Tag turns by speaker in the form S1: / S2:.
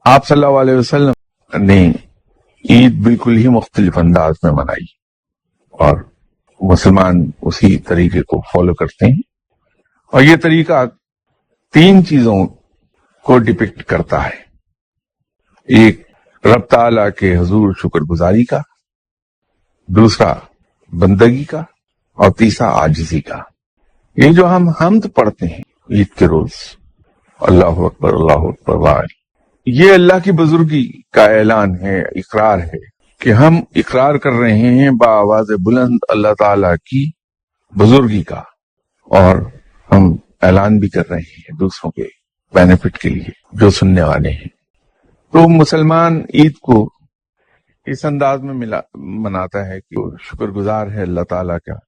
S1: आप सल्लल्लाहु अलैहि वसल्लम ने ईद बिल्कुल ही मुख्तलिफ अंदाज में मनाई और मुसलमान उसी तरीके को फॉलो करते हैं। और ये तरीका 3 चीजों को डिपिक्ट करता है। एक, रब ताला के हुजूर शुक्रगुजारी का, दूसरा बंदगी का, और तीसरा आजिजी का। ये जो हम हम्द पढ़ते हैं ईद के रोज, अल्लाह अकबर अल्लाह अकबर वाह, ये अल्लाह की बुजुर्गी का ऐलान है, इकरार है कि हम इकरार कर रहे हैं बाआवाज बुलंद अल्लाह ताला की बुजुर्गी का, और हम ऐलान भी कर रहे हैं दूसरों के बेनिफिट के लिए जो सुनने वाले हैं। तो मुसलमान ईद को इस अंदाज में मनाता है कि शुक्रगुजार है अल्लाह ताला का